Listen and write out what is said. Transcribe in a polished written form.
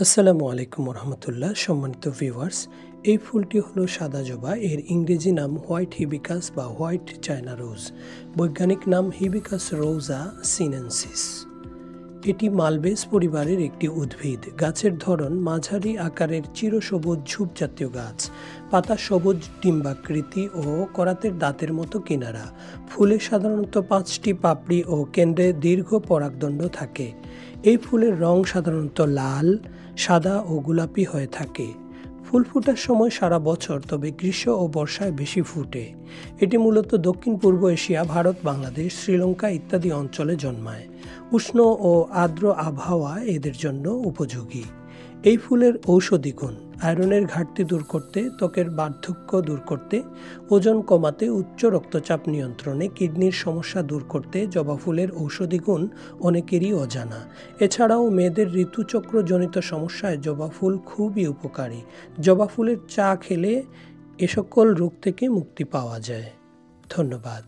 আসসালামু আলাইকুম রহমতুল্লাহ। সম্মানিত ভিউয়ার্স, এই ফুলটি হলো সাদা জবা। এর ইংরেজি নাম হোয়াইট হিবিকাস বা হোয়াইট চায়না রোজ। বৈজ্ঞানিক নাম হিবিকাস রোজা সিনেনসিস। এটি মালবেস পরিবারের একটি উদ্ভিদ। গাছের ধরন মাঝারি আকারের চিরসবুজ ঝোপ জাতীয় গাছ। পাতা সবুজ ডিম্বাকৃতি ও করাতের দাঁতের মতো কিনারা। ফুলে সাধারণত 5টি পাপড়ি ও কেন্দ্রে দীর্ঘ পরাগদণ্ড থাকে। এই ফুলের রং সাধারণত লাল, সাদা ও গোলাপি হয়ে থাকে। ফুল ফোটার সময় সারা বছর, তবে গ্রীষ্ম ও বর্ষায় বেশি ফুটে। এটি মূলত দক্ষিণ পূর্ব এশিয়া, ভারত, বাংলাদেশ, শ্রীলঙ্কা ইত্যাদি অঞ্চলে জন্মায়। উষ্ণ ও আর্দ্র আবহাওয়া এদের জন্য উপযোগী। এই ফুলের ঔষধি গুণ: আয়রনের ঘাটতি দূর করতে, ত্বকের বার্ধক্য দূর করতে, ওজন কমাতে, উচ্চ রক্তচাপ নিয়ন্ত্রণে, কিডনির সমস্যা দূর করতে জবা ফুলের ঔষধি গুণ অনেকেরই অজানা। এছাড়াও মেয়েদের ঋতুচক্রজনিত সমস্যায় জবা ফুল খুবই উপকারী। জবা ফুলের চা খেলে এ সকল রোগ থেকে মুক্তি পাওয়া যায়। ধন্যবাদ।